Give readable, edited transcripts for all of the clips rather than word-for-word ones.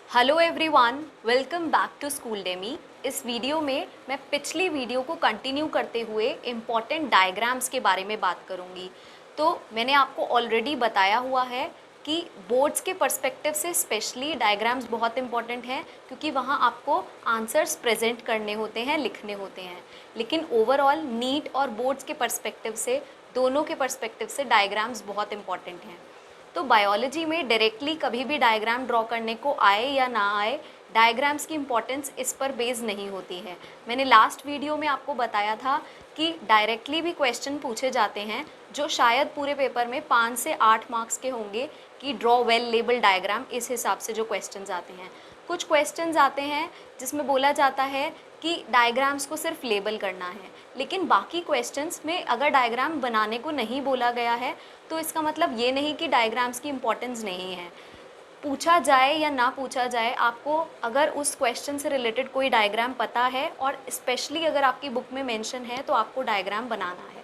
Hello everyone, welcome back to Schooldemy. इस video में मैं पिछली वीडियो को कंटिन्यू करते हुए इम्पॉर्टेंट डायग्राम्स के बारे में बात करूंगी। तो मैंने आपको ऑलरेडी बताया हुआ है कि बोर्ड्स के पर्सपेक्टिव से स्पेशली डायग्राम्स बहुत इंपॉर्टेंट हैं, क्योंकि वहाँ आपको आंसर्स प्रेजेंट करने होते हैं, लिखने होते हैं। लेकिन ओवरऑल नीट और बोर्ड्स के पर्सपेक्टिव से, दोनों के पर्सपेक्टिव से डायग्राम्स बहुत इंपॉर्टेंट हैं। तो बायोलॉजी में डायरेक्टली कभी भी डायग्राम ड्रॉ करने को आए या ना आए, डायग्राम्स की इम्पोर्टेंस इस पर बेस नहीं होती है। मैंने लास्ट वीडियो में आपको बताया था कि डायरेक्टली भी क्वेश्चन पूछे जाते हैं जो शायद पूरे पेपर में 5 से 8 मार्क्स के होंगे कि ड्रॉ वेल लेबल डायग्राम, इस हिसाब से जो क्वेश्चंस आते हैं। कुछ क्वेश्चंस आते हैं जिसमें बोला जाता है कि डायग्राम्स को सिर्फ लेबल करना है, लेकिन बाकी क्वेश्चंस में अगर डायग्राम बनाने को नहीं बोला गया है तो इसका मतलब ये नहीं कि डायग्राम्स की इम्पोर्टेंस नहीं है। पूछा जाए या ना पूछा जाए, आपको अगर उस क्वेश्चन से रिलेटेड कोई डायग्राम पता है और स्पेशली अगर आपकी बुक में मेंशन है तो आपको डायग्राम बनाना है।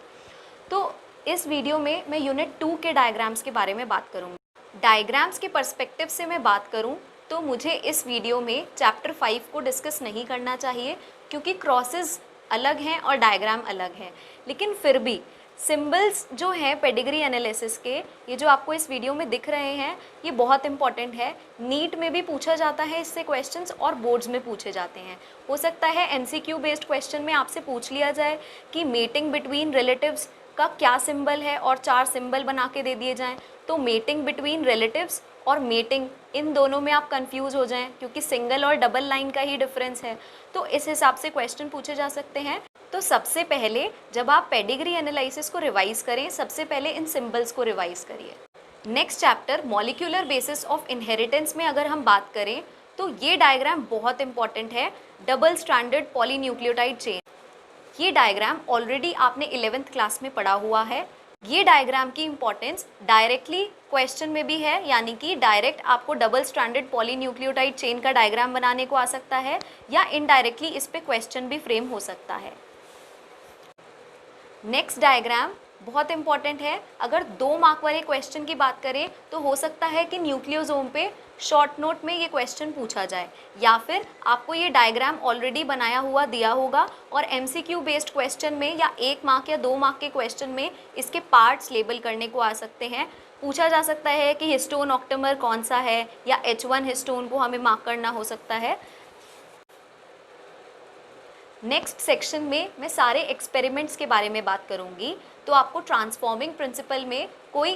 तो इस वीडियो में मैं यूनिट 2 के डायग्राम्स के बारे में बात करूँगी। डायग्राम्स के पर्सपेक्टिव से मैं बात करूँ तो मुझे इस वीडियो में चैप्टर 5 को डिस्कस नहीं करना चाहिए, क्योंकि क्रॉसेस अलग हैं और डायग्राम अलग है। लेकिन फिर भी सिंबल्स जो हैं पेडिग्री एनालिसिस के, ये जो आपको इस वीडियो में दिख रहे हैं, ये बहुत इंपॉर्टेंट है। नीट में भी पूछा जाता है इससे क्वेश्चंस और बोर्ड्स में पूछे जाते हैं। हो सकता है एमसीक्यू बेस्ड क्वेश्चन में आपसे पूछ लिया जाए कि मेटिंग बिटवीन रिलेटिव्स का क्या सिंबल है और 4 सिंबल बना के दे दिए जाएं। तो मेटिंग बिटवीन रिलेटिव्स और मेटिंग, इन दोनों में आप कंफ्यूज हो जाएं, क्योंकि सिंगल और डबल लाइन का ही डिफरेंस है। तो इस हिसाब से क्वेश्चन पूछे जा सकते हैं। तो सबसे पहले जब आप पेडिग्री एनालिसिस को रिवाइज करें, सबसे पहले इन सिंबल्स को रिवाइज करिए। Next chapter molecular basis of inheritance में अगर हम बात करें तो ये डायग्राम बहुत इंपॉर्टेंट है, डबल स्ट्रैंडेड पॉलीन्यूक्लियोटाइड चेन। ये डायग्राम ऑलरेडी आपने 11th क्लास में पढ़ा हुआ है। ये डायग्राम की इंपॉर्टेंस डायरेक्टली क्वेश्चन में भी है, यानी कि डायरेक्ट आपको डबल स्ट्रैंडेड पॉलीन्यूक्लियोटाइड चेन का डायग्राम बनाने को आ सकता है, या इनडायरेक्टली इस पे क्वेश्चन भी फ्रेम हो सकता है। नेक्स्ट डायग्राम बहुत इंपॉर्टेंट है। अगर 2 मार्क वाले क्वेश्चन की बात करें तो हो सकता है कि न्यूक्लियोसोम पे शॉर्ट नोट में ये क्वेश्चन पूछा जाए, या फिर आपको ये डायग्राम ऑलरेडी बनाया हुआ दिया होगा और एमसीक्यू बेस्ड क्वेश्चन में या 1 मार्क या 2 मार्क के क्वेश्चन में इसके पार्ट्स लेबल करने को आ सकते हैं। पूछा जा सकता है कि हिस्टोन ऑक्टेमर कौन सा है, या H1 हिस्टोन को हमें मार्क करना हो सकता है। नेक्स्ट सेक्शन में मैं सारे एक्सपेरिमेंट्स के बारे में बात करूंगी। तो आपको ट्रांसफॉर्मिंग प्रिंसिपल में कोई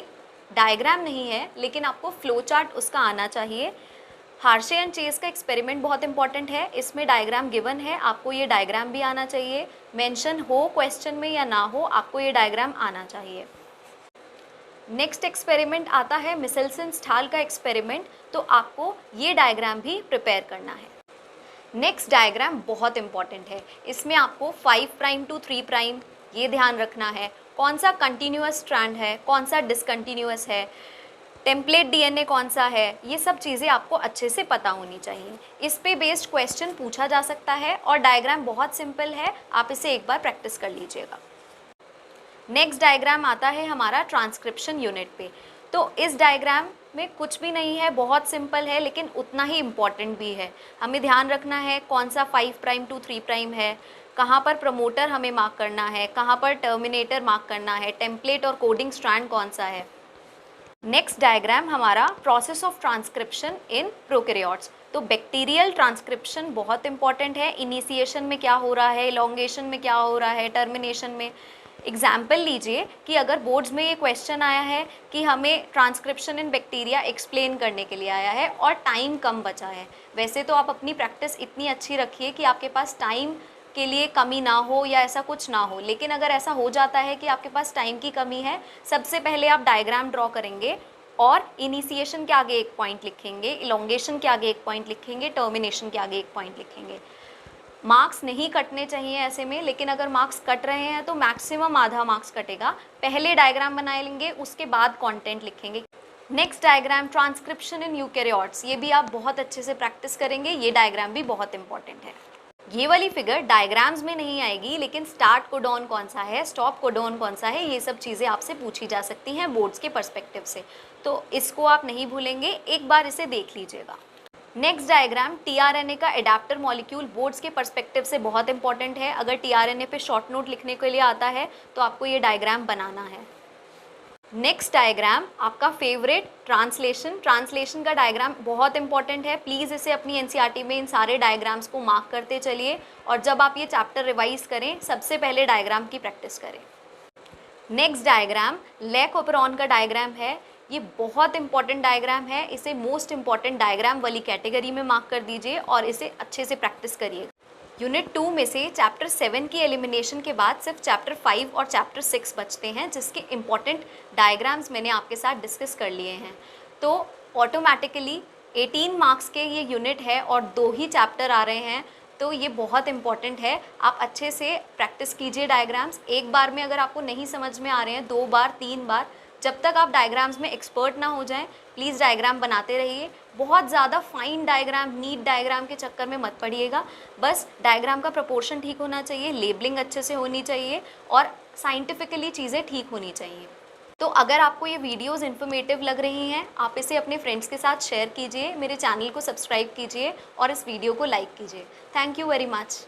डायग्राम नहीं है, लेकिन आपको फ्लो चार्ट उसका आना चाहिए। हार्शे एंड चेस का एक्सपेरिमेंट बहुत इंपॉर्टेंट है, इसमें डायग्राम गिवन है, आपको ये डायग्राम भी आना चाहिए। मेंशन हो क्वेश्चन में या ना हो, आपको ये डायग्राम आना चाहिए। नेक्स्ट एक्सपेरिमेंट आता है मिसेल्सन स्टाल का एक्सपेरिमेंट, तो आपको ये डायग्राम भी प्रिपेयर करना है। नेक्स्ट डायग्राम बहुत इंपॉर्टेंट है, इसमें आपको 5 प्राइम टू 3 प्राइम ये ध्यान रखना है, कौन सा कंटिन्यूअस स्ट्रैंड है, कौन सा डिसकंटिन्यूअस है, टेम्पलेट डीएनए कौन सा है, ये सब चीज़ें आपको अच्छे से पता होनी चाहिए। इस पे बेस्ड क्वेश्चन पूछा जा सकता है और डायग्राम बहुत सिंपल है, आप इसे एक बार प्रैक्टिस कर लीजिएगा। नेक्स्ट डायग्राम आता है हमारा ट्रांसक्रिप्शन यूनिट पे। तो इस डायग्राम में कुछ भी नहीं है, बहुत सिंपल है, लेकिन उतना ही इम्पॉर्टेंट भी है। हमें ध्यान रखना है कौन सा 5 प्राइम टू 3 प्राइम है, कहाँ पर प्रमोटर हमें मार्क करना है, कहाँ पर टर्मिनेटर मार्क करना है, टेम्पलेट और कोडिंग स्ट्रैंड कौन सा है। नेक्स्ट डायग्राम हमारा process of transcription in prokaryotes. तो बैक्टीरियल ट्रांसक्रिप्शन बहुत इंपॉर्टेंट है। इनिशिएशन में क्या हो रहा है, इलॉन्गेशन में क्या हो रहा है, टर्मिनेशन में। एग्जाम्पल लीजिए कि अगर बोर्ड्स में ये क्वेश्चन आया है कि हमें ट्रांसक्रिप्शन इन बैक्टीरिया एक्सप्लेन करने के लिए आया है और टाइम कम बचा है। वैसे तो आप अपनी प्रैक्टिस इतनी अच्छी रखिए कि आपके पास टाइम के लिए कमी ना हो या ऐसा कुछ ना हो, लेकिन अगर ऐसा हो जाता है कि आपके पास टाइम की कमी है, सबसे पहले आप डायग्राम ड्रॉ करेंगे और इनिशिएशन के आगे एक पॉइंट लिखेंगे, इलॉन्गेशन के आगे एक पॉइंट लिखेंगे, टर्मिनेशन के आगे एक पॉइंट लिखेंगे। मार्क्स नहीं कटने चाहिए ऐसे में, लेकिन अगर मार्क्स कट रहे हैं तो मैक्सिमम आधा मार्क्स कटेगा। पहले डायग्राम बना लेंगे, उसके बाद कंटेंट लिखेंगे। Next diagram transcription in eukaryotes, ये भी आप बहुत अच्छे से प्रैक्टिस करेंगे, ये डायग्राम भी बहुत इंपॉर्टेंट है। ये वाली फिगर डायग्राम्स में नहीं आएगी, लेकिन स्टार्ट कोडॉन कौन सा है, स्टॉप कोडॉन कौन सा है, ये सब चीज़ें आपसे पूछी जा सकती हैं बोर्ड्स के पर्सपेक्टिव से। तो इसको आप नहीं भूलेंगे, एक बार इसे देख लीजिएगा। नेक्स्ट डायग्राम टीआरएनए का एडाप्टर मॉलिक्यूल बोर्ड्स के पर्सपेक्टिव से बहुत इंपॉर्टेंट है। अगर टीआरएनए पे शॉर्ट नोट लिखने के लिए आता है तो आपको ये डायग्राम बनाना है। नेक्स्ट डायग्राम आपका फेवरेट ट्रांसलेशन का डायग्राम बहुत इंपॉर्टेंट है। प्लीज़ इसे अपनी एनसीईआरटी में इन सारे डायग्राम्स को मार्क करते चलिए और जब आप ये चैप्टर रिवाइज करें सबसे पहले डायग्राम की प्रैक्टिस करें। नेक्स्ट डायग्राम लेक ओपेरॉन का डायग्राम है। ये बहुत इंपॉर्टेंट डायग्राम है, इसे मोस्ट इंपॉर्टेंट डायग्राम वाली कैटेगरी में मार्क कर दीजिए और इसे अच्छे से प्रैक्टिस करिए। यूनिट 2 में से चैप्टर 7 की एलिमिनेशन के बाद सिर्फ चैप्टर 5 और चैप्टर 6 बचते हैं, जिसके इंपॉर्टेंट डायग्राम्स मैंने आपके साथ डिस्कस कर लिए हैं। तो ऑटोमेटिकली 18 मार्क्स के ये यूनिट है और 2 ही चैप्टर आ रहे हैं, तो ये बहुत इंपॉर्टेंट है। आप अच्छे से प्रैक्टिस कीजिए डायग्राम्स। एक बार में अगर आपको नहीं समझ में आ रहे हैं 2 बार 3 बार, जब तक आप डायग्राम्स में एक्सपर्ट ना हो जाएं प्लीज़ डायग्राम बनाते रहिए। बहुत ज़्यादा फाइन डायग्राम, नीट डायग्राम के चक्कर में मत पड़िएगा। बस डायग्राम का प्रोपोर्शन ठीक होना चाहिए, लेबलिंग अच्छे से होनी चाहिए और साइंटिफिकली चीज़ें ठीक होनी चाहिए। तो अगर आपको ये वीडियोस इन्फॉर्मेटिव लग रही हैं, आप इसे अपने फ्रेंड्स के साथ शेयर कीजिए, मेरे चैनल को सब्सक्राइब कीजिए और इस वीडियो को लाइक कीजिए। Thank you very much.